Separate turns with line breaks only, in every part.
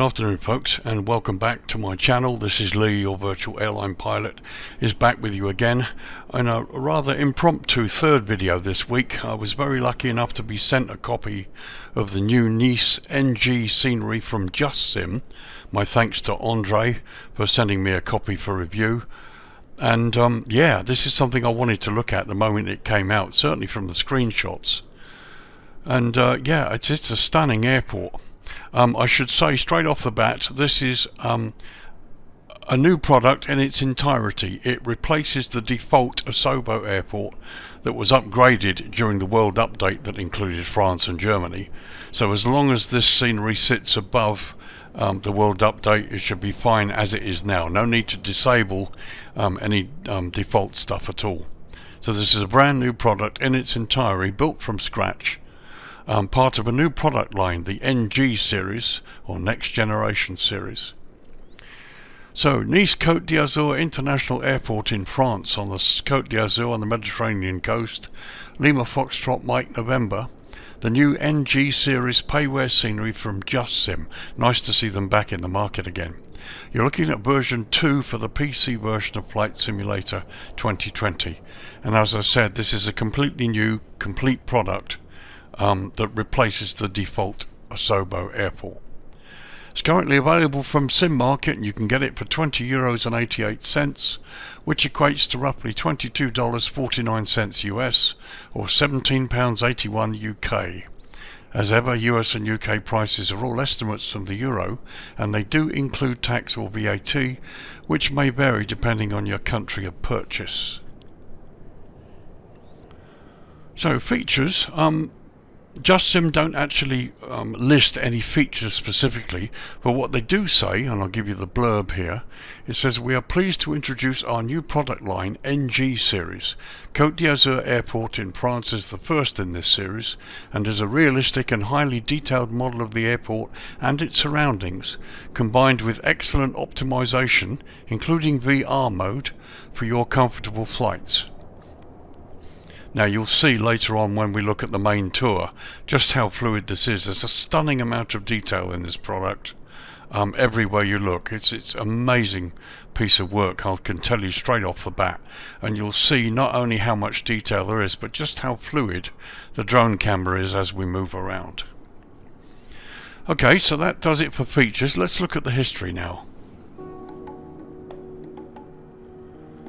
good afternoon folks, and welcome back to my channel. This is Lee, your virtual airline pilot, is back with you again in a rather impromptu third video this week. I was very lucky enough to be sent a copy of the new Nice NG scenery from JustSim. My thanks to Andre for sending me a copy for review. And yeah, this is something I wanted to look at the moment it came out, certainly from the screenshots. And yeah, it's a stunning airport. I should say straight off the bat, this is a new product in its entirety. It replaces the default Asobo airport that was upgraded during the world update that included France and Germany. So as long as this scenery sits above the world update, it should be fine as it is now. No need to disable any default stuff at all. So this is a brand new product in its entirety, built from scratch. Part of a new product line, the NG series, or Next Generation series. So, Nice COTE D'AZURE International Airport in France, on the COTE D'AZURE on the Mediterranean coast, Lima Foxtrot Mike November, the new NG series payware scenery from JustSim. Nice to see them back in the market again. You're looking at version 2 for the PC version of Flight Simulator 2020. And as I said, this is a completely new, complete product that replaces the default Asobo airport. It's currently available from SIMMARKET, and you can get it for €20.88, which equates to roughly $22.49 US or £17.81 UK. As ever, US and UK prices are all estimates from the euro, and they do include tax or VAT, which may vary depending on your country of purchase. So features, JustSim don't actually list any features specifically, but what they do say, and I'll give you the blurb here, it says, "We are pleased to introduce our new product line, NG series. COTE D'AZURE Airport in France is the first in this series, and is a realistic and highly detailed model of the airport and its surroundings, combined with excellent optimization, including VR mode, for your comfortable flights." Now you'll see later on when we look at the main tour just how fluid this is. There's a stunning amount of detail in this product everywhere you look. It's amazing piece of work, I can tell you straight off the bat. And you'll see not only how much detail there is, but just how fluid the drone camera is as we move around. Okay, so that does it for features. Let's look at the history now.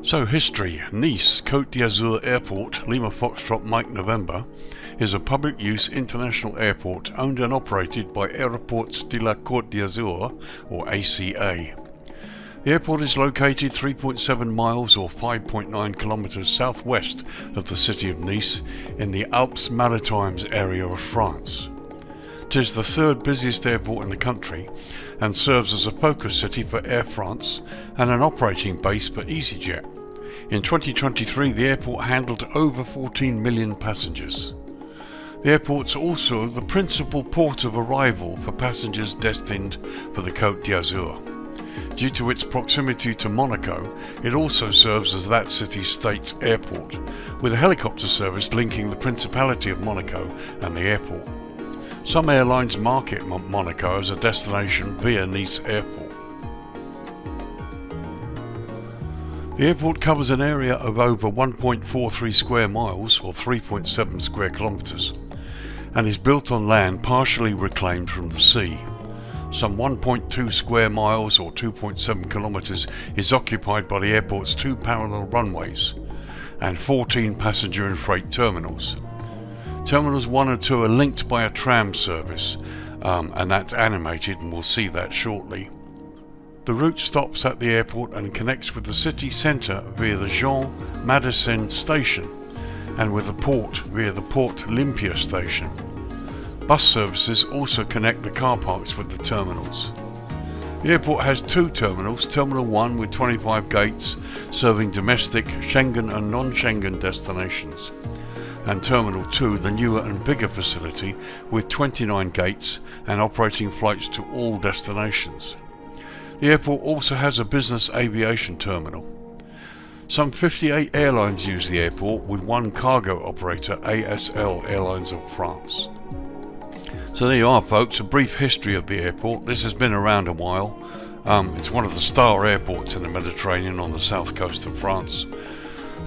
So history. Nice COTE D'AZURE Airport, Lima Foxtrot Mike November, is a public use international airport owned and operated by Aéroports de la Côte d'Azur, or ACA. The airport is located 3.7 miles or 5.9 kilometers southwest of the city of Nice in the Alpes Maritimes area of France. It is the third busiest airport in the country and serves as a focus city for Air France and an operating base for EasyJet. In 2023, the airport handled over 14 million passengers. The airport's also the principal port of arrival for passengers destined for the Côte d'Azur. Due to its proximity to Monaco, it also serves as that city's state's airport, with a helicopter service linking the Principality of Monaco and the airport. Some airlines market Monaco as a destination via Nice Airport. The airport covers an area of over 1.43 square miles or 3.7 square kilometers and is built on land partially reclaimed from the sea. Some 1.2 square miles or 2.7 kilometers is occupied by the airport's 2 parallel runways and 14 passenger and freight terminals. Terminals 1 and 2 are linked by a tram service, and that's animated, and we'll see that shortly. The route stops at the airport and connects with the city centre via the Jean Madison station and with the port via the Port Olympia station. Bus services also connect the car parks with the terminals. The airport has 2 terminals, Terminal 1 with 25 gates serving domestic, Schengen and non-Schengen destinations, and Terminal 2, the newer and bigger facility with 29 gates and operating flights to all destinations. The airport also has a business aviation terminal. Some 58 airlines use the airport, with one cargo operator, ASL Airlines of France. So there you are, folks, a brief history of the airport. This has been around a while. It's one of the star airports in the Mediterranean on the south coast of France.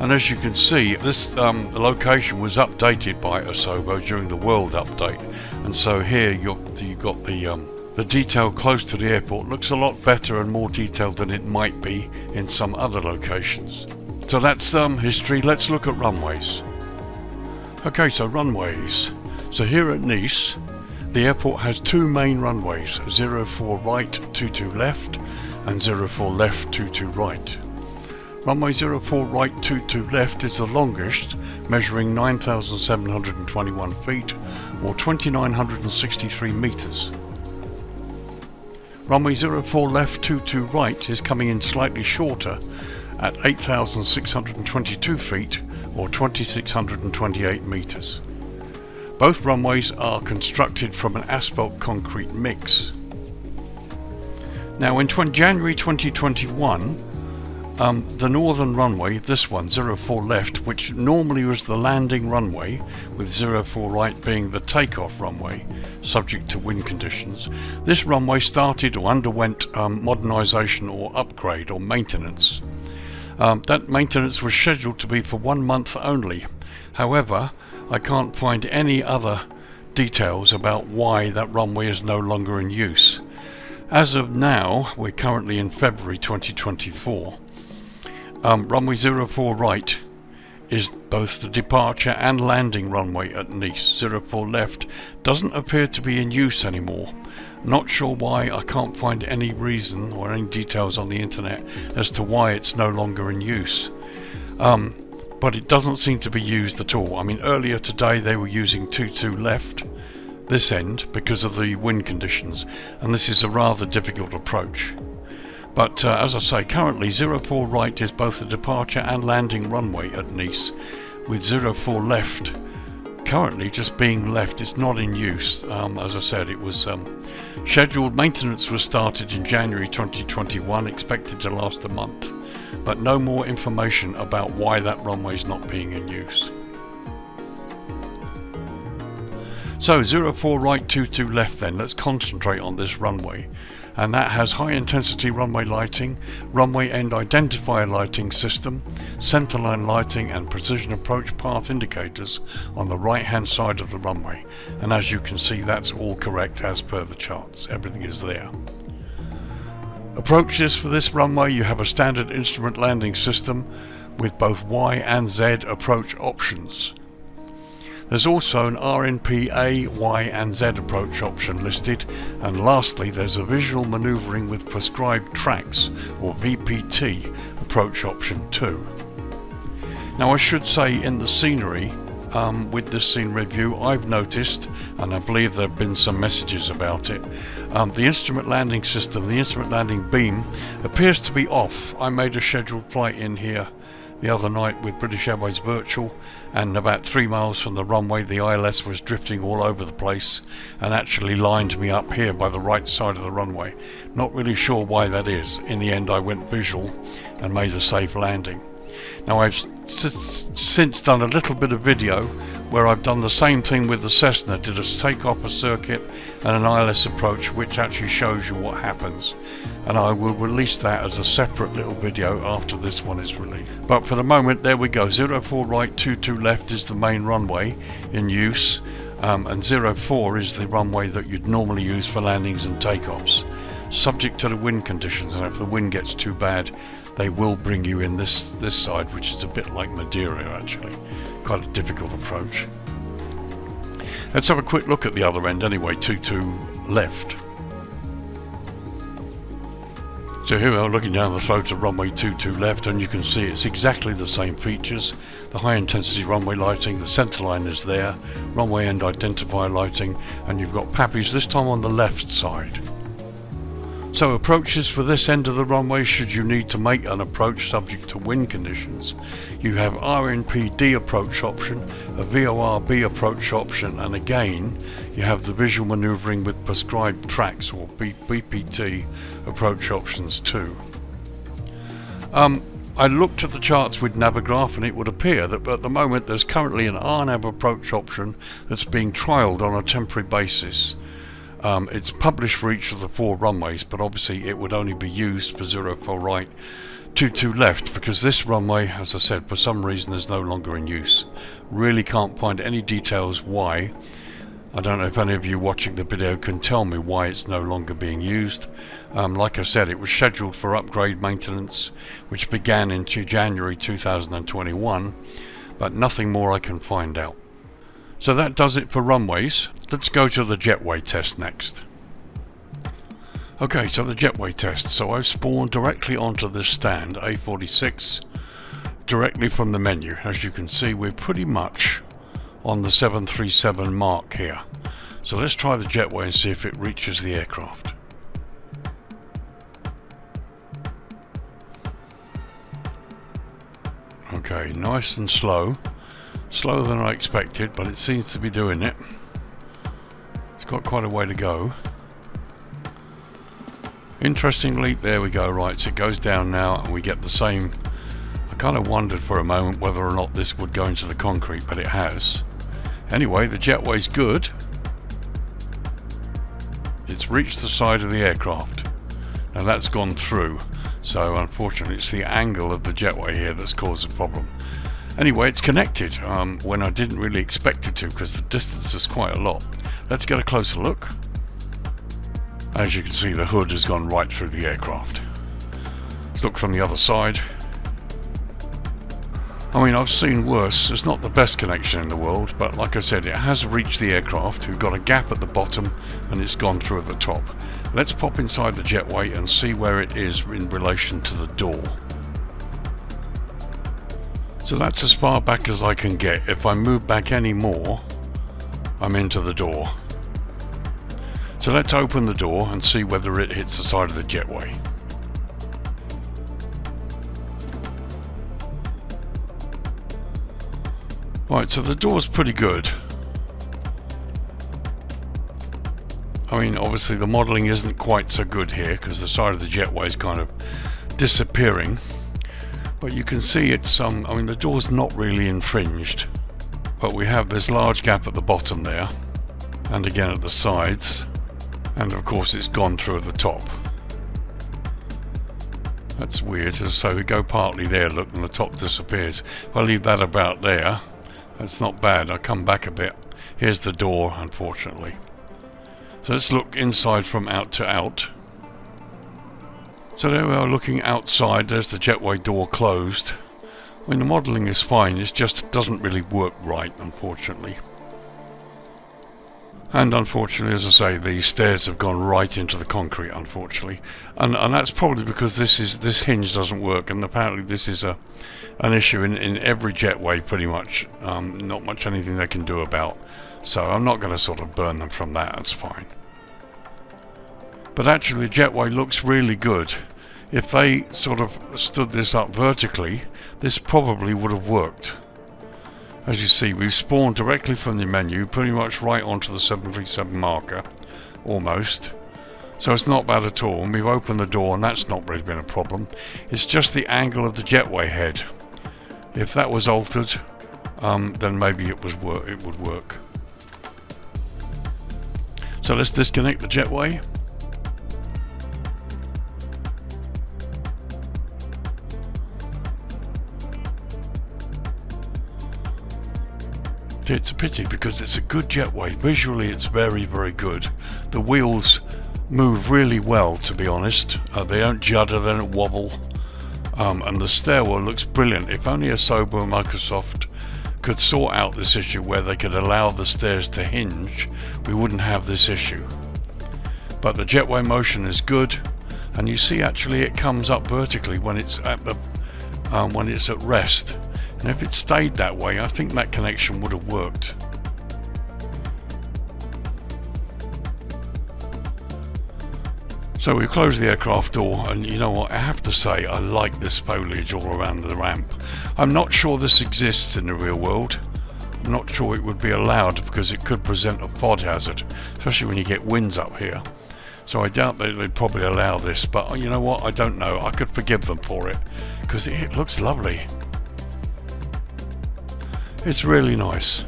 And as you can see, this location was updated by Asobo during the World Update. And so here you've got the detail close to the airport. Looks a lot better and more detailed than it might be in some other locations. So that's history. Let's look at runways. Okay, so runways. So here at Nice, the airport has two main runways, 04 right, 22 left, and 04 left, 22 right. Runway 04 right, 22 left is the longest, measuring 9,721 feet, or 2,963 meters. Runway 04 left, 22 right is coming in slightly shorter, at 8,622 feet, or 2,628 meters. Both runways are constructed from an asphalt concrete mix. Now in January 2021, the northern runway, this one, 04 left, which normally was the landing runway, with 04 right being the takeoff runway, subject to wind conditions, this runway started or underwent modernisation or upgrade or maintenance. That maintenance was scheduled to be for 1 month only. However, I can't find any other details about why that runway is no longer in use. As of now, we're currently in February 2024. Runway 04 right is both the departure and landing runway at Nice. 04 left doesn't appear to be in use anymore. Not sure why. I can't find any reason or any details on the internet as to why it's no longer in use. But it doesn't seem to be used at all. I mean, earlier today they were using 22 left, this end, because of the wind conditions, and this is a rather difficult approach. But as I say, currently 04 right is both the departure and landing runway at Nice, with 04 left currently just being left. It's not in use. As I said, it was scheduled maintenance was started in January 2021, expected to last a month, but no more information about why that runway is not being in use. So 04 right, 22 left then, let's concentrate on this runway. And that has high intensity runway lighting, runway end identifier lighting system, centerline lighting and precision approach path indicators on the right hand side of the runway. And as you can see, that's all correct as per the charts. Everything is there. Approaches for this runway: you have a standard instrument landing system with both Y and Z approach options. There's also an RNP A, Y and Z approach option listed, and lastly there's a visual manoeuvring with prescribed tracks, or VPT, approach option 2. Now I should say, in the scenery, with this scene review, I've noticed, and I believe there have been some messages about it, the instrument landing system, the instrument landing beam, appears to be off. I made a scheduled flight in here the other night with British Airways Virtual, and about 3 miles from the runway the ILS was drifting all over the place and actually lined me up here by the right side of the runway. Not really sure why that is. In the end I went visual and made a safe landing. Now I've since done a little bit of video where I've done the same thing with the Cessna, did a takeoff a circuit and an ILS approach, which actually shows you what happens, and I will release that as a separate little video after this one is released. But for the moment, there we go. 04 right, 22 left is the main runway in use, and 04 is the runway that you'd normally use for landings and takeoffs, subject to the wind conditions, and if the wind gets too bad they will bring you in this side, which is a bit like Madeira actually. Quite a difficult approach. Let's have a quick look at the other end anyway, 22 left. So here we are looking down the throat of runway 22 left, and you can see it's exactly the same features. The high intensity runway lighting, the centerline is there, runway end identifier lighting, and you've got PAPIs this time on the left side. So approaches for this end of the runway, should you need to make an approach subject to wind conditions. You have RNPD approach option, a VORB approach option, and again you have the visual manoeuvring with prescribed tracks, or VPT approach options too. I looked at the charts with Navigraph and it would appear that at the moment there's currently an RNAV approach option that's being trialled on a temporary basis. It's published for each of the 4 runways, but obviously it would only be used for 04 right, 22 left, because this runway, as I said, for some reason is no longer in use. Really can't find any details why. I don't know if any of you watching the video can tell me why it's no longer being used. Like I said, it was scheduled for upgrade maintenance, which began in January 2021, but nothing more I can find out. So that does it for runways. Let's go to the jetway test next. Okay, so the jetway test. So I've spawned directly onto this stand, A46, directly from the menu. As you can see, we're pretty much on the 737 mark here. So let's try the jetway and see if it reaches the aircraft. Okay, nice and slow. Slower than I expected, but it seems to be doing it. It's got quite a way to go. Interestingly, there we go, right, so it goes down now and we get the same. I kind of wondered for a moment whether or not this would go into the concrete, but it has. Anyway, the jetway's good. It's reached the side of the aircraft. Now that's gone through, so unfortunately it's the angle of the jetway here that's caused the problem. Anyway, it's connected when I didn't really expect it to, because the distance is quite a lot. Let's get a closer look. As you can see, the hood has gone right through the aircraft. Let's look from the other side. I mean, I've seen worse. It's not the best connection in the world, but like I said, it has reached the aircraft. We've got a gap at the bottom and it's gone through at the top. Let's pop inside the jetway and see where it is in relation to the door. So that's as far back as I can get. If I move back any more, I'm into the door. So let's open the door and see whether it hits the side of the jetway. Right, so the door's pretty good. I mean, obviously the modelling isn't quite so good here because the side of the jetway is kind of disappearing. But you can see it's I mean, the door's not really infringed. But we have this large gap at the bottom there, and again at the sides, and of course it's gone through at the top. That's weird. So we go partly there, look, and the top disappears. If I leave that about there, that's not bad. I come back a bit. Here's the door, unfortunately. So let's look inside from out to out. So there we are looking outside. There's the jetway door closed. I mean, the modelling is fine. It just doesn't really work right, unfortunately. And unfortunately, as I say, the stairs have gone right into the concrete, unfortunately. And that's probably because this hinge doesn't work, and apparently this is an issue in every jetway pretty much. Not much anything they can do about. So I'm not going to sort of burn them from that, that's fine. But actually the jetway looks really good. If they sort of stood this up vertically, this probably would have worked. As you see, we've spawned directly from the menu, pretty much right onto the 737 marker, almost. So it's not bad at all, and we've opened the door and that's not really been a problem. It's just the angle of the jetway head. If that was altered, then maybe it would work. So let's disconnect the jetway. It's a pity because it's a good jetway. Visually it's very, very good. The wheels move really well, to be honest. They don't judder, they don't wobble. And the stairwell looks brilliant. If only Asobo and Microsoft could sort out this issue where they could allow the stairs to hinge, we wouldn't have this issue. But the jetway motion is good, and you see actually it comes up vertically when it's at the when it's at rest. And if it stayed that way, I think that connection would have worked. So we've closed the aircraft door, and you know what, I have to say I like this foliage all around the ramp. I'm not sure this exists in the real world. I'm not sure it would be allowed because it could present a FOD hazard, especially when you get winds up here. So I doubt they'd probably allow this, but you know what, I don't know, I could forgive them for it, because it looks lovely. It's really nice.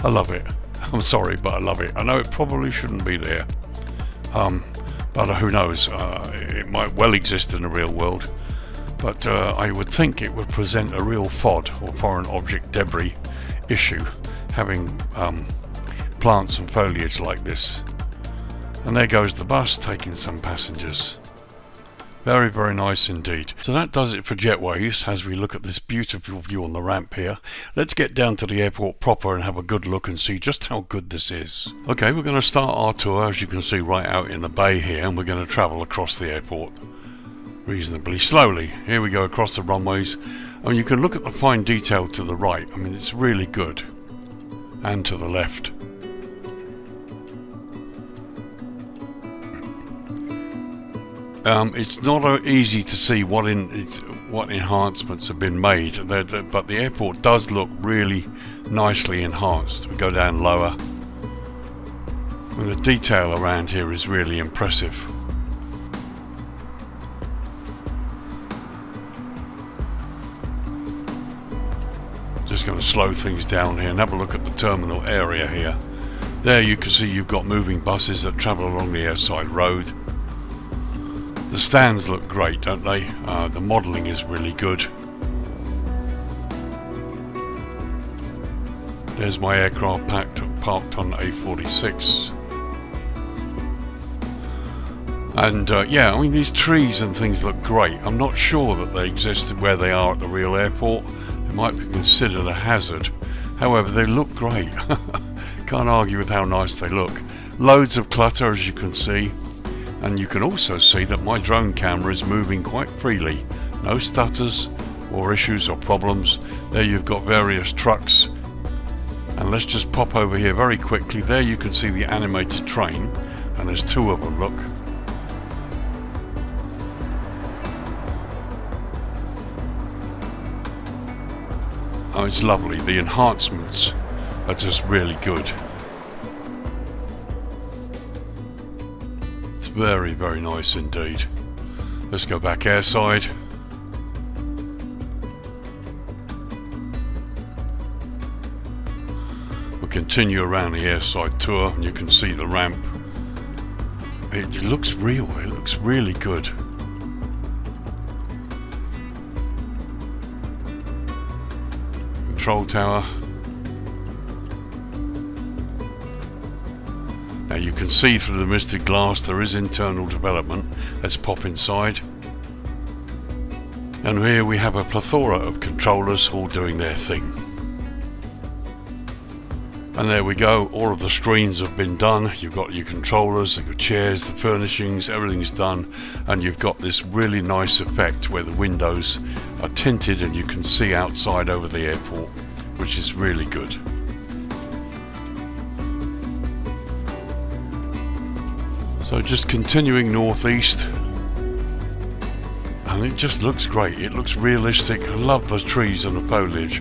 I love it. I'm sorry, but I love it. I know it probably shouldn't be there, but who knows, it might well exist in the real world, but I would think it would present a real FOD, or foreign object debris, issue, having plants and foliage like this. And there goes the bus taking some passengers. Very, very nice indeed. So that does it for JETWAYS as we look at this beautiful view on the ramp here. Let's get down to the airport proper and have a good look and see just how good this is. Okay, we're going to start our tour, as you can see, right out in the bay here, and we're going to travel across the airport reasonably slowly. Here we go across the runways, and you can look at the fine detail to the right. I mean, it's really good. And to the left. It's not easy to see what enhancements have been made, but the airport does look really nicely enhanced. We go down lower, and the detail around here is really impressive. Just going to slow things down here and have a look at the terminal area here. There you can see you've got moving buses that travel along the airside road. The stands look great, don't they? The modelling is really good. There's my aircraft parked on A46. And yeah, I mean, these trees and things look great. I'm not sure that they exist where they are at the real airport. They might be considered a hazard. However, they look great. Can't argue with how nice they look. Loads of clutter, as you can see. And you can also see that my drone camera is moving quite freely. No stutters or issues or problems. There you've got various trucks. And let's just pop over here very quickly. There you can see the animated train. And there's two of them, look. Oh, it's lovely. The enhancements are just really good. Very, very nice indeed. Let's go back airside. We'll continue around the airside tour, and you can see the ramp. It looks real, it looks really good. Control tower. Now you can see through the misted glass there is internal development. Let's pop inside. And here we have a plethora of controllers all doing their thing. And there we go, all of the screens have been done. You've got your controllers, your chairs, the furnishings, everything's done. And you've got this really nice effect where the windows are tinted and you can see outside over the airport, which is really good. So just continuing northeast, and it just looks great. It looks realistic. I love the trees and the foliage.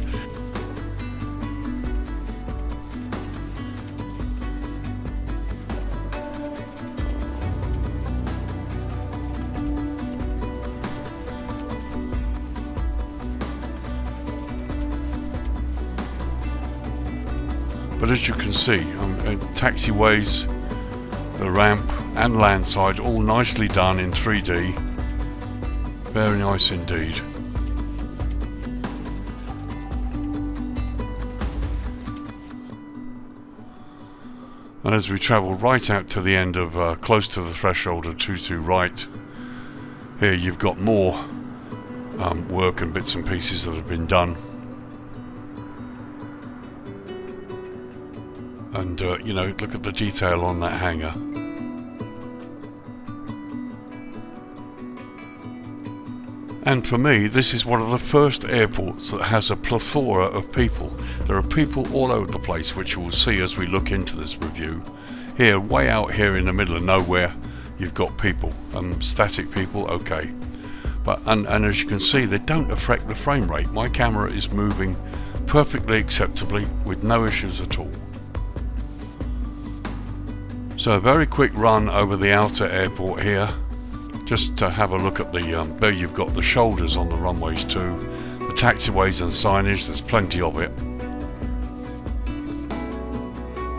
But as you can see, taxiways, the ramp and landside all nicely done in 3D. Very nice indeed. And as we travel right out to the end of close to the threshold of 22 right, here you've got more work and bits and pieces that have been done. And you know, look at the detail on that hangar. And for me, this is one of the first airports that has a plethora of people. There are people all over the place, which you will see as we look into this review. Here, way out here in the middle of nowhere, you've got people, static people, okay. But and as you can see, they don't affect the frame rate. My camera is moving perfectly acceptably with no issues at all. So a very quick run over the outer airport here, just to have a look at the there you've got the shoulders on the runways too, the taxiways and signage, there's plenty of it.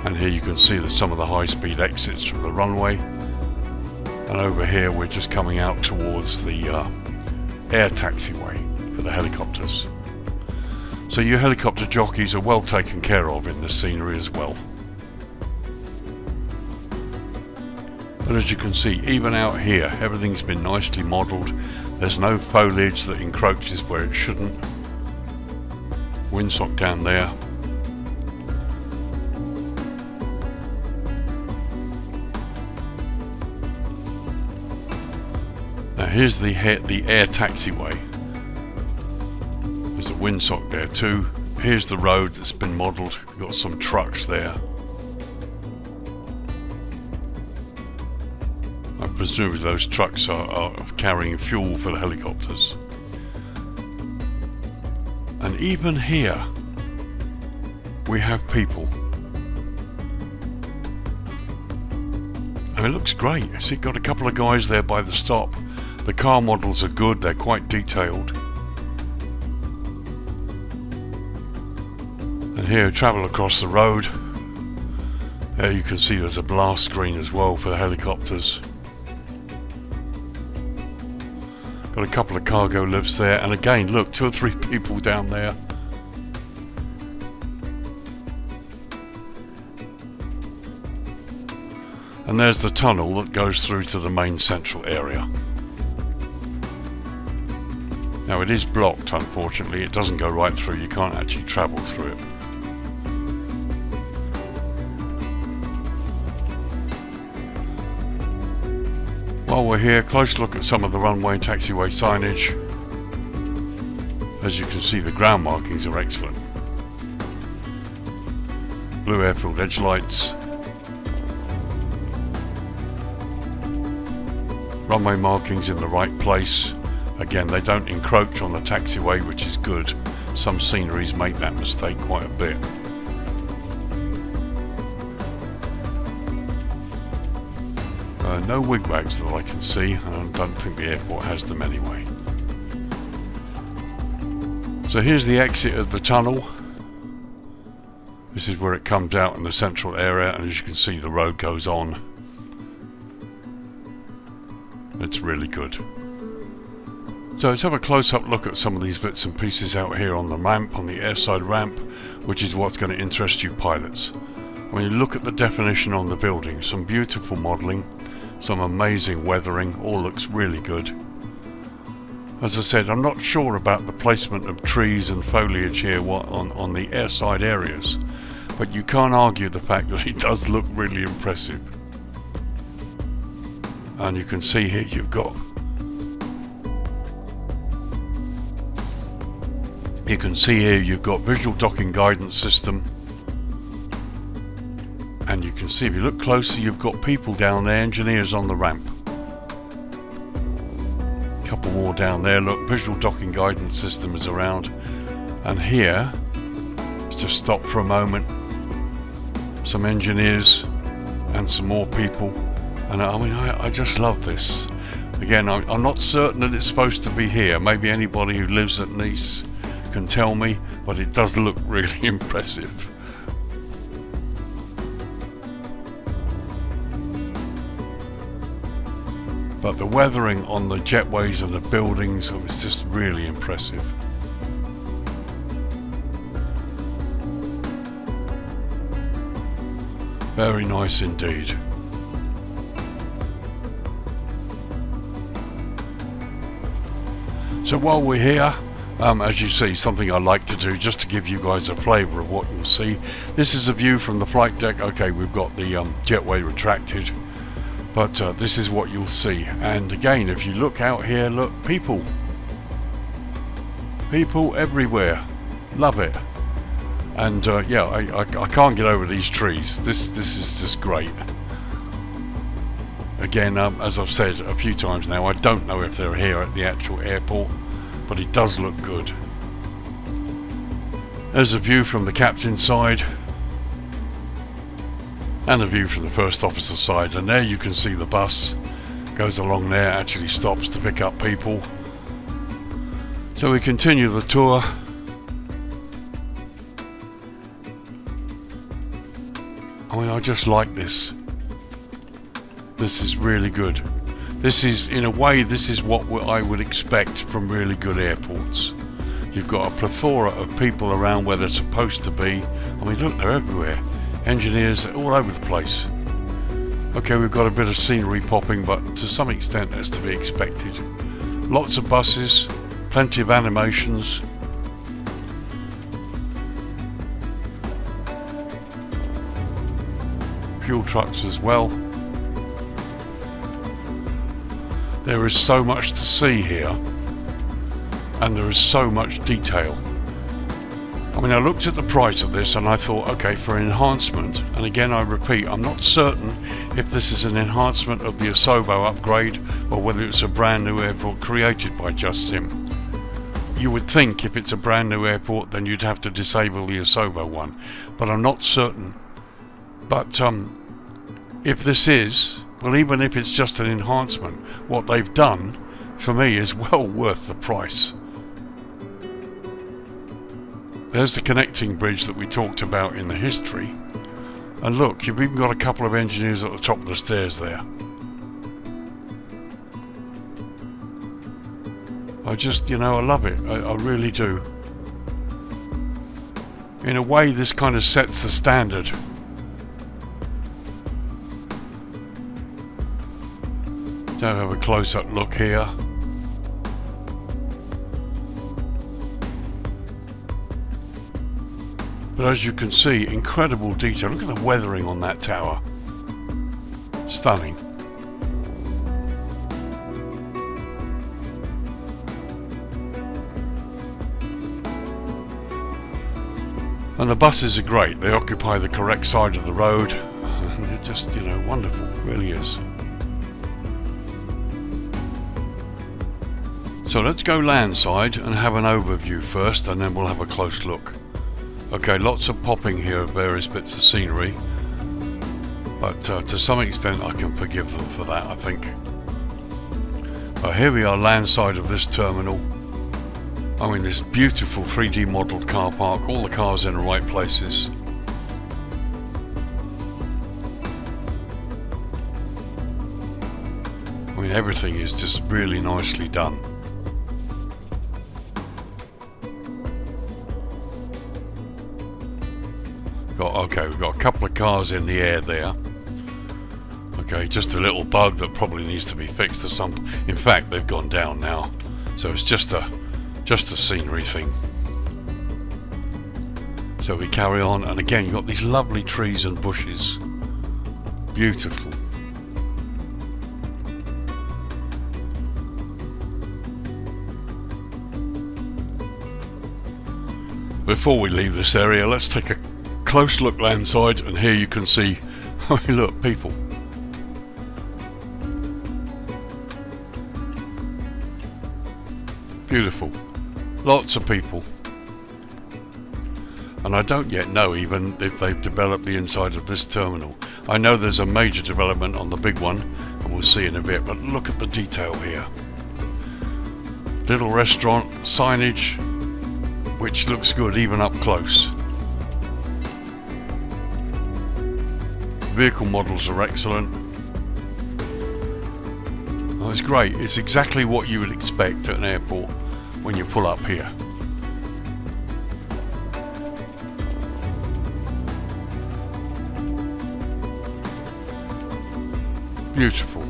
And here you can see some of the high-speed exits from the runway. And over here we're just coming out towards the air taxiway for the helicopters. So your helicopter jockeys are well taken care of in the scenery as well. But as you can see, even out here, everything's been nicely modelled. There's no foliage that encroaches where it shouldn't. Windsock down there. Now here's the air taxiway. There's a windsock there too. Here's the road that's been modelled. We've got some trucks there. I presume those trucks are carrying fuel for the helicopters. And even here we have people. And it looks great. See, got a couple of guys there by the stop. The car models are good, they're quite detailed. And here, travel across the road. There you can see there's a blast screen as well for the helicopters. Got a couple of cargo lifts there, and again, look, 2 or 3 people down there. And there's the tunnel that goes through to the main central area. Now it is blocked, unfortunately, it doesn't go right through, you can't actually travel through it. While we're here, close look at some of the runway and taxiway signage. As you can see, the ground markings are excellent. Blue airfield edge lights. Runway markings in the right place. Again, they don't encroach on the taxiway, which is good. Some sceneries make that mistake quite a bit. No wigwags that I can see, and I don't think the airport has them anyway. So here's the exit of the tunnel. This is where it comes out in the central area, and as you can see, the road goes on. It's really good. So let's have a close-up look at some of these bits and pieces out here on the ramp, on the airside ramp, which is what's going to interest you pilots. When you look at the definition on the building, some beautiful modelling, some amazing weathering, all looks really good. As I said, I'm not sure about the placement of trees and foliage here on the airside areas, but you can't argue the fact that it does look really impressive. And you can see here you've got visual docking guidance system. And you can see, if you look closer, you've got people down there, engineers on the ramp. A couple more down there, look, visual docking guidance system is around. And here, let's just stop for a moment. Some engineers and some more people. And I mean, I just love this. Again, I'm not certain that it's supposed to be here. Maybe anybody who lives at Nice can tell me, but it does look really impressive. But the weathering on the jetways and the buildings was just really impressive. Very nice indeed. So while we're here, as you see, something I like to do just to give you guys a flavour of what you'll see. This is a view from the flight deck. Okay, we've got the jetway retracted. But this is what you'll see. And again, if you look out here, look, people everywhere. Love it. And yeah, I can't get over these trees. This is just great. Again, as I've said a few times now, I don't know if they're here at the actual airport, but it does look good. There's a view from the captain's side. and a view from the first officer side, and there you can see the bus goes along there, actually stops to pick up people. So we continue the tour. I mean, I just like this. This is really good. This is, in a way, this is what I would expect from really good airports. You've got a plethora of people around where they're supposed to be. I mean, look, they're everywhere. Engineers all over the place. Okay, we've got a bit of scenery popping, but to some extent that's to be expected. Lots of buses, plenty of animations. Fuel trucks as well. There is so much to see here, and there is so much detail. I mean, I looked at the price of this and I thought, okay, for an enhancement, and again I repeat, I'm not certain if this is an enhancement of the Asobo upgrade or whether it's a brand new airport created by JustSim. You would think if it's a brand new airport then you'd have to disable the Asobo one, but I'm not certain. But if this is, well, even if it's just an enhancement, what they've done for me is well worth the price. There's the connecting bridge that we talked about in the history, and look, you've even got a couple of engineers at the top of the stairs there. I just, you know, I love it. I really do. In a way, this kind of sets the standard. Let's have a close-up look here. But as you can see, incredible detail. Look at the weathering on that tower. Stunning. And the buses are great. They occupy the correct side of the road. And they're just, you know, wonderful. It really is. So let's go landside and have an overview first, and then we'll have a close look. Okay, lots of popping here of various bits of scenery, but to some extent I can forgive them for that, I think. Here we are landside of this terminal. I mean, this beautiful 3D modelled car park, all the cars in the right places. I mean, everything is just really nicely done. Okay, we've got a couple of cars in the air there. Okay, just a little bug that probably needs to be fixed or something. In fact, they've gone down now, so it's just a scenery thing. So we carry on, and again you've got these lovely trees and bushes. Beautiful. Before we leave this area, let's take a close look landside, and here you can see, oh look, people. Beautiful. Lots of people. And I don't yet know even if they've developed the inside of this terminal. I know there's a major development on the big one, and we'll see in a bit, but look at the detail here. Little restaurant, signage, which looks good even up close. Vehicle models are excellent. Oh, it's great. It's exactly what you would expect at an airport when you pull up here. Beautiful.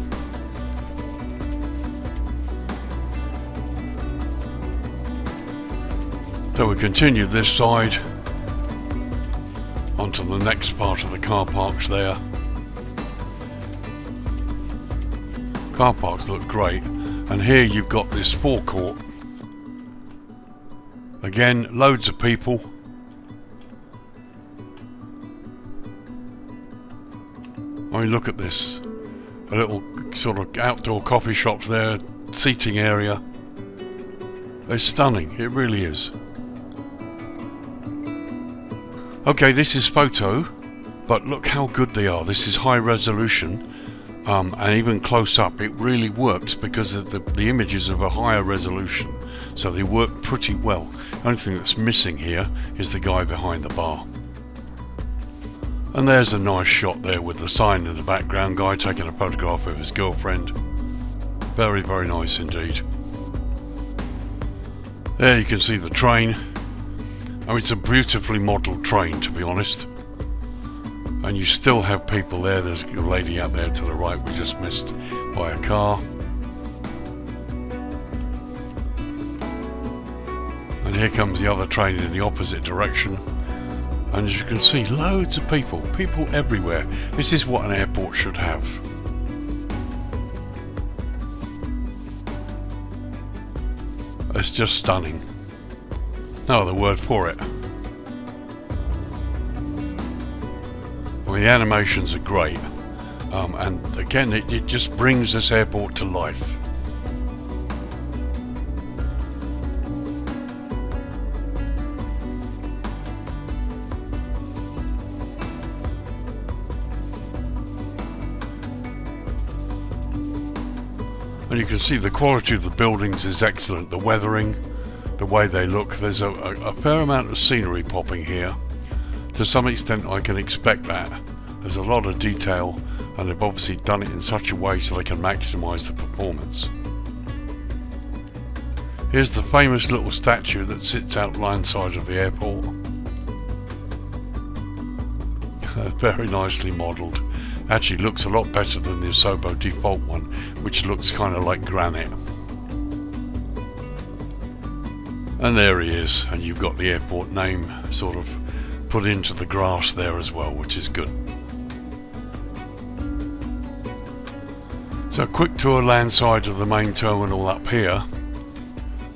So we continue this side onto the next part of the car parks there. Car parks look great, and here you've got this forecourt. Again, loads of people. I mean, look at this. A little sort of outdoor coffee shops there, seating area. It's stunning, it really is. Okay, this is photo But look how good they are. This is high resolution, and even close up it really works because the images of a higher resolution, so they work pretty well. The only thing that's missing here is the guy behind the bar. And there's a nice shot there with the sign in the background, guy taking a photograph of his girlfriend. Very, very nice indeed. There you can see the train. I mean, it's a beautifully modelled train, to be honest. And you still have people there. There's a lady out there to the right we just missed by a car. And here comes the other train in the opposite direction. And as you can see, loads of people everywhere. This is what an airport should have. It's just stunning. No other word for it. I mean, the animations are great. And again, it just brings this airport to life. And you can see the quality of the buildings is excellent. The weathering, the way they look. There's a fair amount of scenery popping here. To some extent I can expect that. There's a lot of detail, and they've obviously done it in such a way so they can maximise the performance. Here's the famous little statue that sits out landside of the airport. Very nicely modelled. Actually looks a lot better than the Asobo default one, which looks kind of like granite. And there he is, and you've got the airport name sort of put into the grass there as well, which is good. So quick tour landside of the main terminal up here.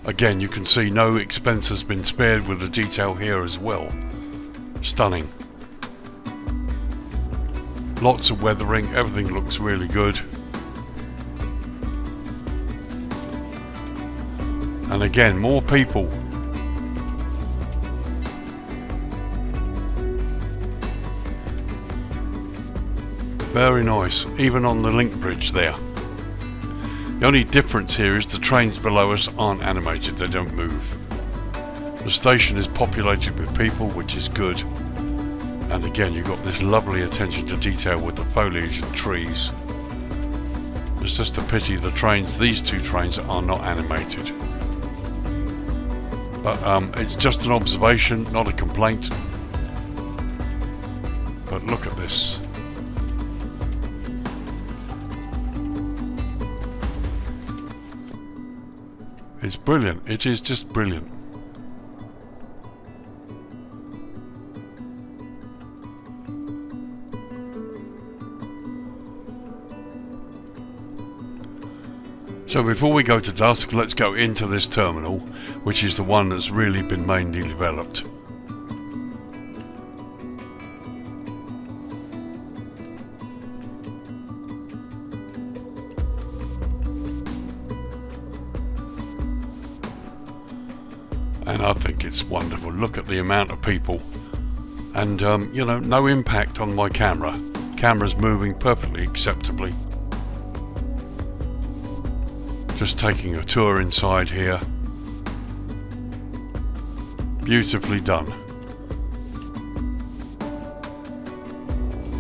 Again, you can see no expense has been spared with the detail here as well. Stunning. Lots of weathering, everything looks really good. And again, more people. Very nice, even on the link bridge there. The only difference here is the trains below us aren't animated, they don't move. The station is populated with people, which is good. And again, you've got this lovely attention to detail with the foliage and trees. It's just a pity the trains, these two trains, are not animated. But it's just an observation, not a complaint. But look at this. It's brilliant. It is just brilliant. So before we go to DUSK, let's go into this terminal, which is the one that's really been mainly developed. And I think it's wonderful. Look at the amount of people. And you know, no impact on my camera. Camera's moving perfectly acceptably. Just taking a tour inside here. Beautifully done.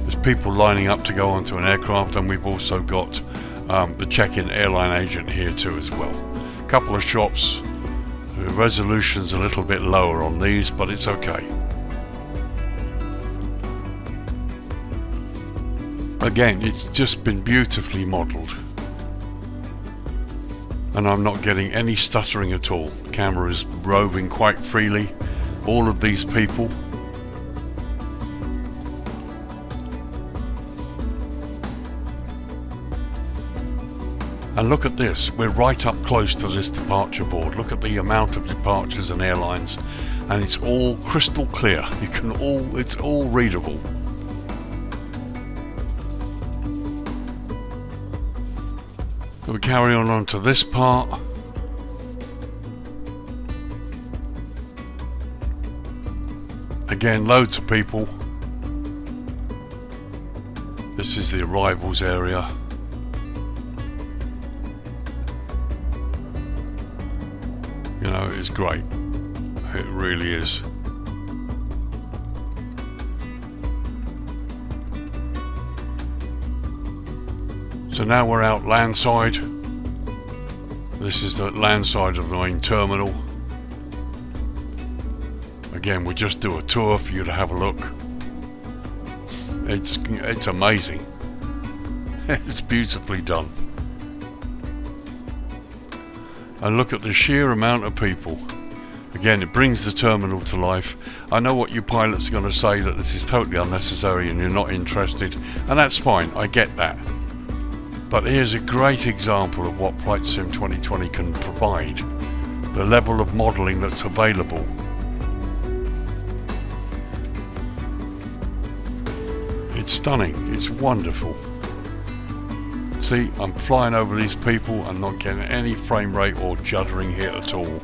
There's people lining up to go onto an aircraft, and we've also got the check-in airline agent here too as well. A couple of shops. The resolution's a little bit lower on these, but it's okay. Again, it's just been beautifully modelled. And I'm not getting any stuttering at all. The camera is roving quite freely. All of these people. And look at this, we're right up close to this departure board. Look at the amount of departures and airlines, and it's all crystal clear. It's all readable. We carry on to this part. Again, loads of people. This is the arrivals area. You know, it's great. It really is. So now we're out landside. This is the landside of the main terminal. Again, we'll just do a tour for you to have a look. It's amazing. It's beautifully done. And look at the sheer amount of people. Again, it brings the terminal to life. I know what you pilots are going to say, that this is totally unnecessary and you're not interested, and that's fine, I get that. But here's a great example of what Flight Sim 2020 can provide. The level of modelling that's available. It's stunning, it's wonderful. See, I'm flying over these people and not getting any frame rate or juddering here at all.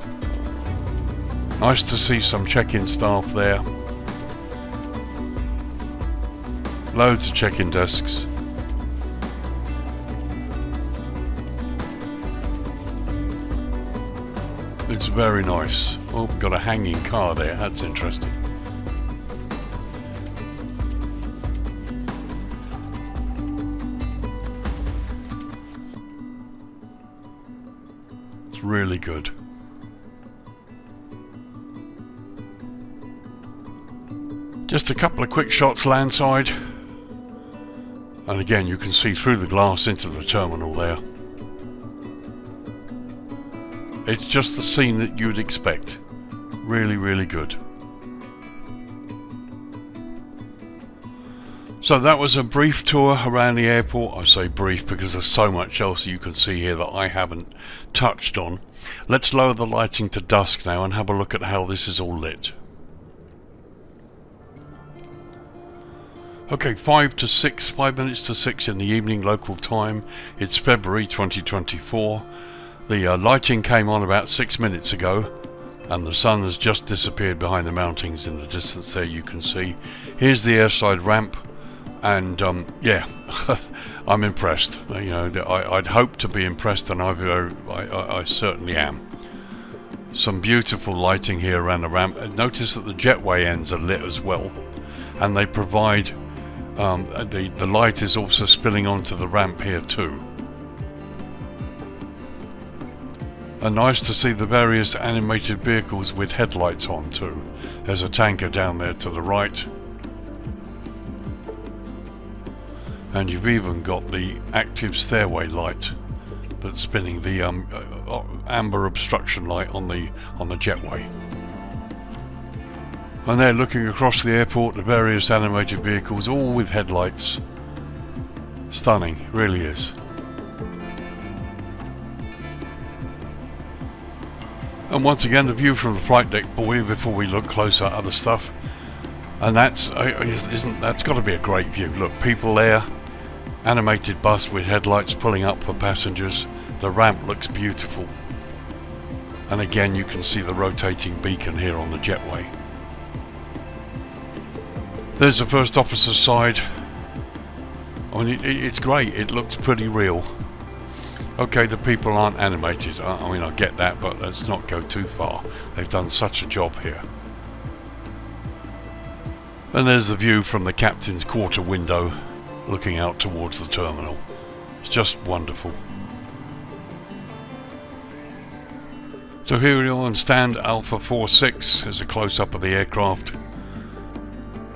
Nice to see some check-in staff there. Loads of check-in desks. It's very nice. Oh, got a hanging car there, that's interesting. It's really good. Just a couple of quick shots landside. And again, you can see through the glass into the terminal there. It's just the scene that you'd expect. Really, really good. So that was a brief tour around the airport. I say brief because there's so much else you can see here that I haven't touched on. Let's lower the lighting to dusk now and have a look at how this is all lit. Okay, 5 minutes to 6 in the evening local time. It's February 2024. The lighting came on about 6 minutes ago, and the sun has just disappeared behind the mountings in the distance there, you can see. Here's the airside ramp, and yeah, I'm impressed. You know, I'd hoped to be impressed, and I certainly am. Some beautiful lighting here around the ramp. Notice that the jetway ends are lit as well, and they provide the light is also spilling onto the ramp here too. And nice to see the various animated vehicles with headlights on too. There's a tanker down there to the right. And you've even got the active stairway light that's spinning, the amber obstruction light on the jetway. And they're looking across the airport, the various animated vehicles, all with headlights. Stunning, really is. And once again, the view from the flight deck buoy before we look closer at other stuff. And that's got to be a great view. Look, people there, animated bus with headlights pulling up for passengers. The ramp looks beautiful. And again, you can see the rotating beacon here on the jetway. There's the first officer's side. I mean, it's great. It looks pretty real. Okay, the people aren't animated. I mean, I get that, but let's not go too far. They've done such a job here. And there's the view from the captain's quarter window, looking out towards the terminal. It's just wonderful. So here we are on stand Alpha 46. There's a close-up of the aircraft.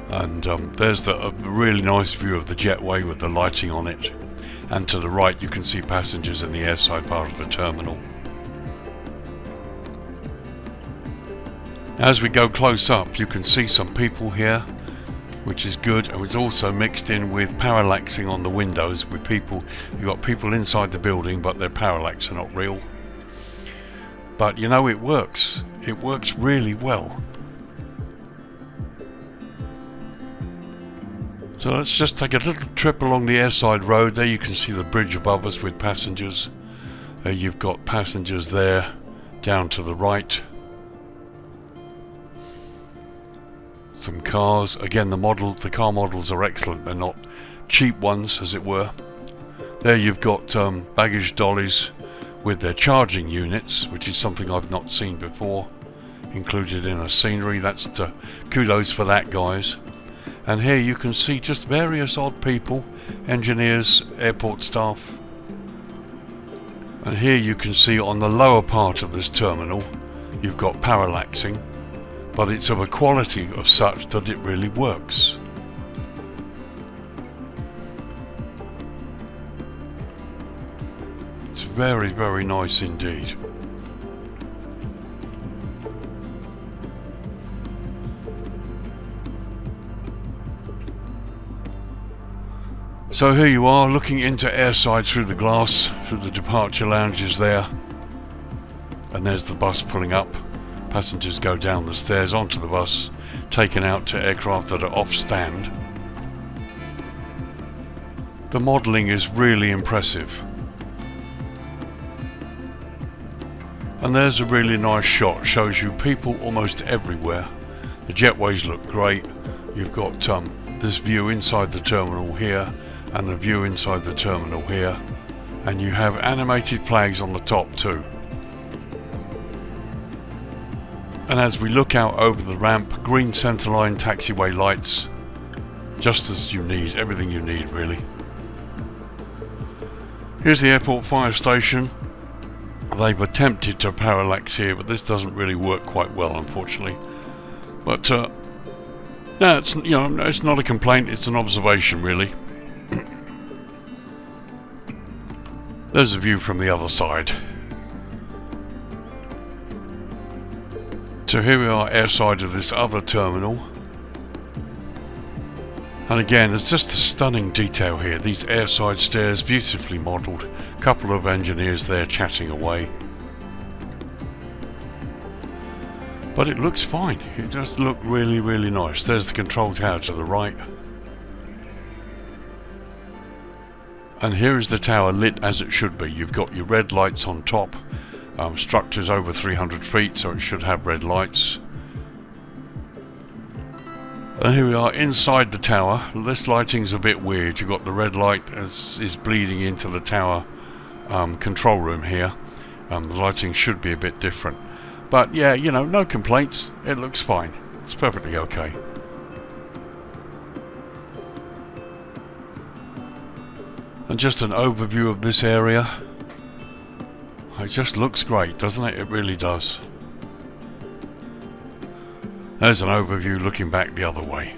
And there's a really nice view of the jetway with the lighting on it. And to the right you can see passengers in the airside part of the terminal. As we go close up, you can see some people here, which is good, and it's also mixed in with parallaxing on the windows with people. You've got people inside the building, but their parallax are not real. But you know, it works. It works really well. So let's just take a little trip along the airside road. There you can see the bridge above us with passengers. You've got passengers there down to the right. Some cars. Again, the car models are excellent. They're not cheap ones, as it were. There you've got baggage dollies with their charging units, which is something I've not seen before, included in a scenery. That's kudos for that, guys. And here you can see just various odd people, engineers, airport staff. And here you can see on the lower part of this terminal you've got parallaxing, but it's of a quality of such that it really works. It's very, very nice indeed. So here you are, looking into airside through the glass, through the departure lounges there. And there's the bus pulling up. Passengers go down the stairs onto the bus, taken out to aircraft that are off stand. The modelling is really impressive. And there's a really nice shot, shows you people almost everywhere. The jetways look great. You've got this view inside the terminal here, and the view inside the terminal here, and you have animated flags on the top too. And as we look out over the ramp, green centerline taxiway lights, just as you need, everything you need really. Here's the airport fire station. They've attempted to parallax here, but this doesn't really work quite well, unfortunately. But no, it's, you know, it's not a complaint, it's an observation really. There's a view from the other side. So here we are airside of this other terminal. And again, there's just a stunning detail here. These airside stairs, beautifully modelled. A couple of engineers there chatting away. But it looks fine. It does look really, really nice. There's the control tower to the right. And here is the tower lit as it should be. You've got your red lights on top. Structure's over 300 feet, so it should have red lights. And here we are inside the tower. This lighting's a bit weird. You've got the red light is bleeding into the tower control room here. The lighting should be a bit different. But yeah, you know, no complaints. It looks fine. It's perfectly okay. And just an overview of this area. It just looks great, doesn't it? It really does. There's an overview looking back the other way.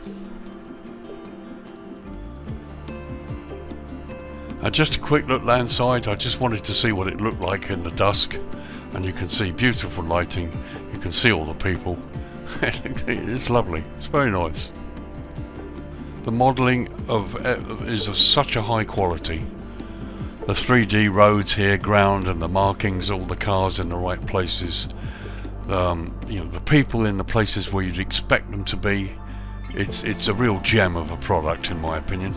And just a quick look landside. I just wanted to see what it looked like in the dusk. And you can see beautiful lighting. You can see all the people. It's lovely. It's very nice. The modelling is of such a high quality. The 3D roads here, ground and the markings, all the cars in the right places. You know, the people in the places where you'd expect them to be. It's a real gem of a product, in my opinion.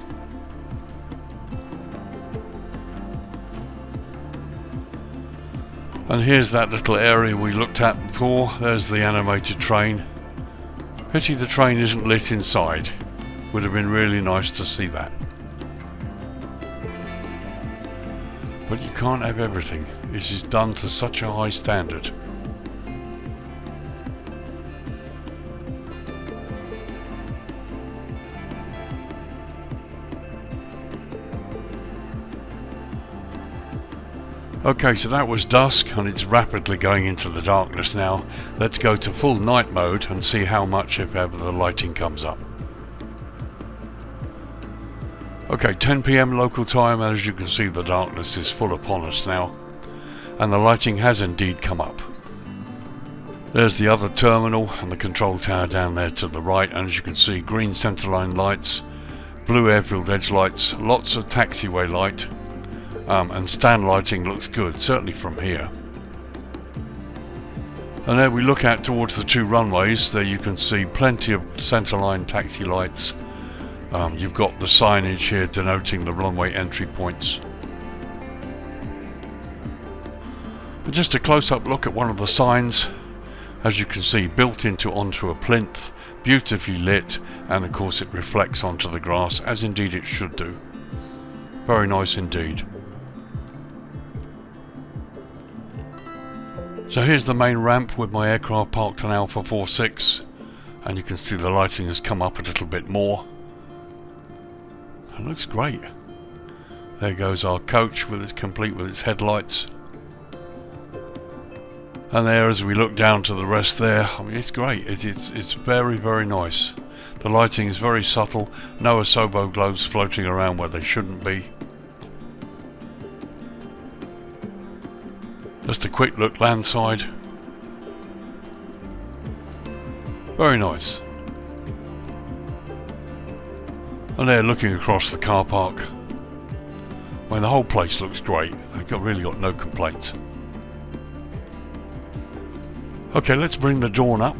And here's that little area we looked at before. There's the animated train. Pity the train isn't lit inside. Would have been really nice to see that. But you can't have everything. This is done to such a high standard. Okay, so that was dusk and it's rapidly going into the darkness now. Let's go to full night mode and see how much, if ever, the lighting comes up. Okay, 10 PM local time. As you can see, the darkness is full upon us now, and the lighting has indeed come up. There's the other terminal and the control tower down there to the right, and as you can see, green centerline lights, blue airfield edge lights, lots of taxiway light, and stand lighting looks good, certainly from here. And there we look out towards the two runways. There you can see plenty of centerline taxi lights. You've got the signage here denoting the runway entry points. And just a close-up look at one of the signs. As you can see, built onto a plinth, beautifully lit, and of course it reflects onto the grass, as indeed it should do. Very nice indeed. So here's the main ramp with my aircraft parked on Alpha 46, and you can see the lighting has come up a little bit more. It looks great. There goes our coach with its complete with its headlights. And there, as we look down to the rest there, I mean, it's great. It's very, very nice. The lighting is very subtle. No Asobo globes floating around where they shouldn't be. Just a quick look landside. Very nice. And there, looking across the car park. I mean, the whole place looks great. I've really got no complaints. Okay, let's bring the dawn up.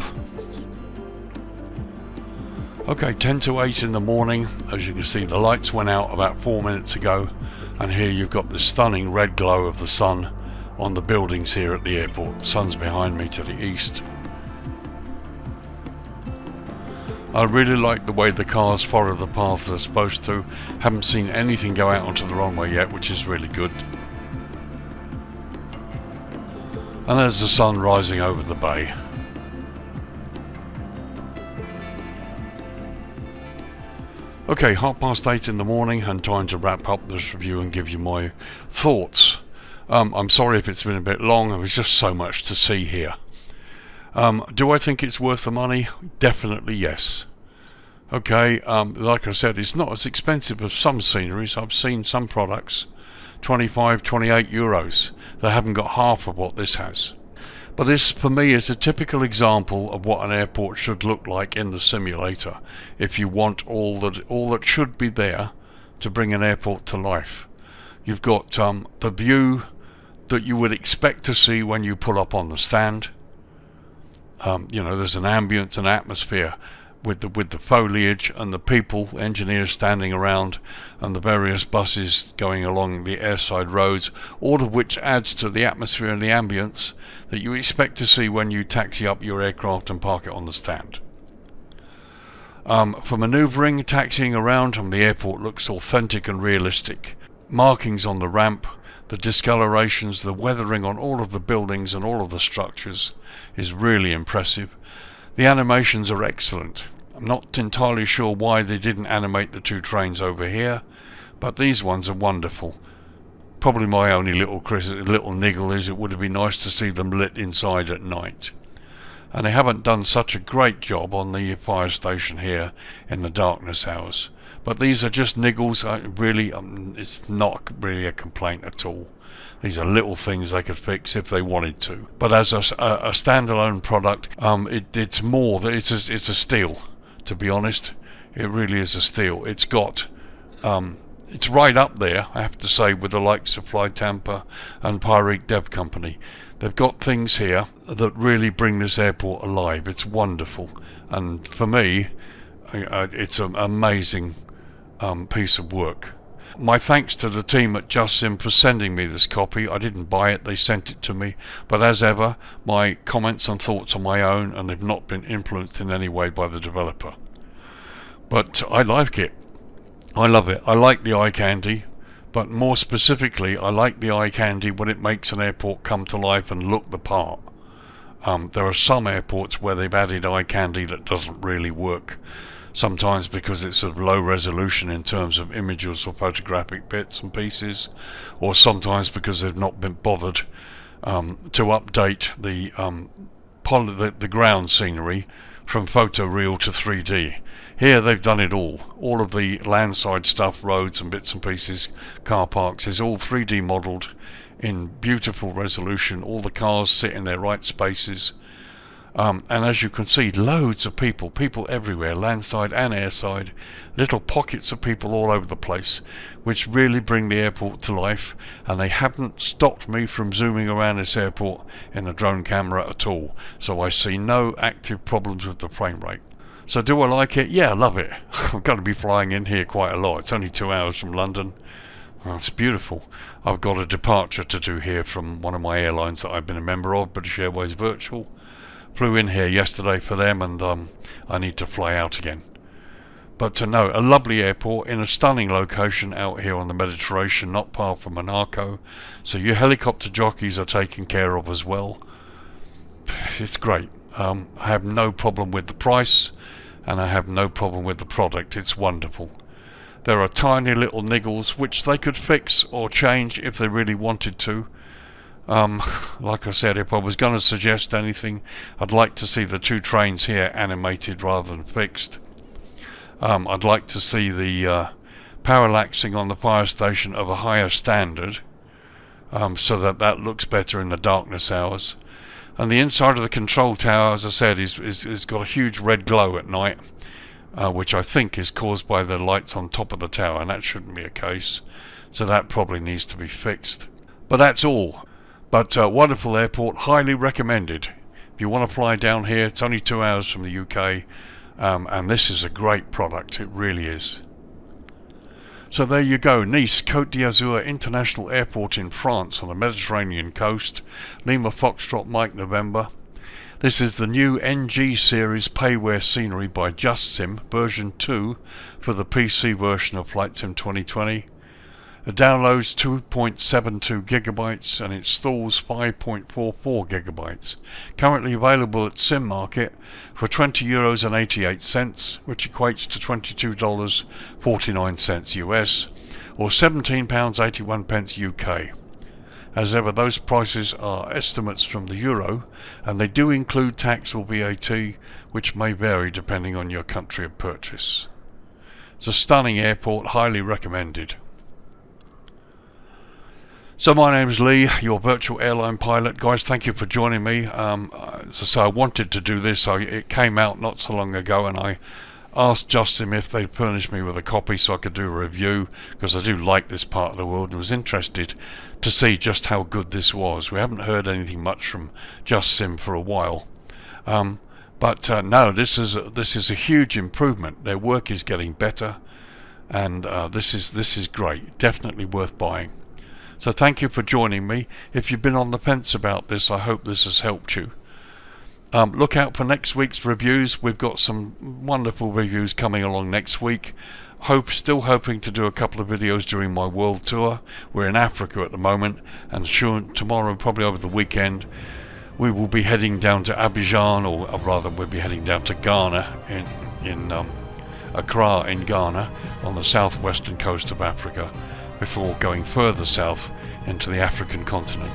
Okay, 10 to 8 in the morning. As you can see, the lights went out about 4 minutes ago, and here you've got the stunning red glow of the sun on the buildings here at the airport. The sun's behind me to the east. I really like the way the cars follow the paths they're supposed to. Haven't seen anything go out onto the runway yet, which is really good. And there's the sun rising over the bay. Okay, 8:30 in the morning, and time to wrap up this review and give you my thoughts. I'm sorry if it's been a bit long. There was just so much to see here. Do I think it's worth the money? Definitely yes. Okay, like I said, it's not as expensive as some sceneries. I've seen some products 25, 28 euros. They haven't got half of what this has. But this, for me, is a typical example of what an airport should look like in the simulator, if you want all that should be there to bring an airport to life. You've got the view that you would expect to see when you pull up on the stand. You know, there's an ambience, an atmosphere with the foliage and the people, engineers standing around, and the various buses going along the airside roads, all of which adds to the atmosphere and the ambience that you expect to see when you taxi up your aircraft and park it on the stand. For manoeuvring, taxiing around from the airport looks authentic and realistic. Markings on the ramp, the discolorations, the weathering on all of the buildings and all of the structures is really impressive. The animations are excellent. I'm not entirely sure why they didn't animate the two trains over here, but these ones are wonderful. Probably my only little niggle is it would have been nice to see them lit inside at night. And they haven't done such a great job on the fire station here in the darkness hours. But these are just niggles. It's not really a complaint at all. These are little things they could fix if they wanted to. But as a standalone product, it's more that it's a steal. To be honest, it really is a steal. It's got, it's right up there, I have to say, with the likes of Fly Tampa and Pyreek Dev Company. They've got things here that really bring this airport alive. It's wonderful, and for me, it's an amazing piece of work. My thanks to the team at JustSim for sending me this copy. I didn't buy it, they sent it to me. But as ever, my comments and thoughts are my own, and they've not been influenced in any way by the developer. But I like it. I love it. I like the eye candy, but more specifically, I like the eye candy when it makes an airport come to life and look the part. There are some airports where they've added eye candy that doesn't really work. Sometimes because it's of low resolution in terms of images or photographic bits and pieces, or sometimes because they've not been bothered to update the ground scenery from photoreal to 3D. Here they've done it all. All of the landside stuff, roads and bits and pieces, car parks, is all 3D modelled in beautiful resolution. All the cars sit in their right spaces. And as you can see, loads of people everywhere, landside and airside, little pockets of people all over the place, which really bring the airport to life, and they haven't stopped me from zooming around this airport in a drone camera at all, so I see no active problems with the frame rate. So do I like it? Yeah, I love it. I'm going to be flying in here quite a lot. It's only 2 hours from London. Oh, it's beautiful. I've got a departure to do here from one of my airlines that I've been a member of, British Airways Virtual. Flew in here yesterday for them, and I need to fly out again. But no, a lovely airport in a stunning location out here on the Mediterranean, not far from Monaco. So your helicopter jockeys are taken care of as well. It's great. I have no problem with the price, and I have no problem with the product. It's wonderful. There are tiny little niggles which they could fix or change if they really wanted to. Like I said, if I was going to suggest anything, I'd like to see the two trains here animated rather than fixed. I'd like to see the parallaxing on the fire station of a higher standard, so that looks better in the darkness hours. And the inside of the control tower, as I said, is got a huge red glow at night, which I think is caused by the lights on top of the tower, and that shouldn't be a case. So that probably needs to be fixed. But that's all. But wonderful airport, highly recommended. If you want to fly down here, it's only 2 hours from the UK. And this is a great product, it really is. So there you go, Nice, COTE D'AZURE International Airport in France on the Mediterranean coast. Lima Foxtrot Mike November. This is the new NG series payware scenery by JustSim, version 2 for the PC version of Flight Sim 2020. It downloads 2.72 gigabytes and installs 5.44 gigabytes. Currently available at SIMMARKET for €20.88, which equates to $22.49 US, or £17.81 UK. As ever, those prices are estimates from the euro, and they do include tax or VAT, which may vary depending on your country of purchase. It's a stunning airport, highly recommended. So my name is Lee, your virtual airline pilot. Guys, thank you for joining me. As I say, I wanted to do this. It came out not so long ago, and I asked JustSim if they'd furnish me with a copy so I could do a review, because I do like this part of the world and was interested to see just how good this was. We haven't heard anything much from JustSim for a while. But no, this is a huge improvement. Their work is getting better, and this is great. Definitely worth buying. So thank you for joining me. If you've been on the fence about this, I hope this has helped you. Look out for next week's reviews. We've got some wonderful reviews coming along next week. Still hoping to do a couple of videos during my world tour. We're in Africa at the moment, and sure, tomorrow, probably over the weekend, we will be heading down to Abidjan, or rather we'll be heading down to Ghana, in Accra in Ghana, on the southwestern coast of Africa, before going further south into the African continent.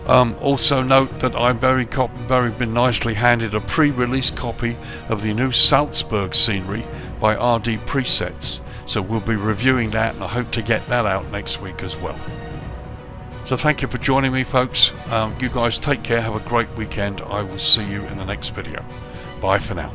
Also note that I've been nicely handed a pre-release copy of the new Salzburg scenery by RD Presets, so we'll be reviewing that, and I hope to get that out next week as well. So thank you for joining me, folks. You guys take care, have a great weekend. I will see you in the next video. Bye for now.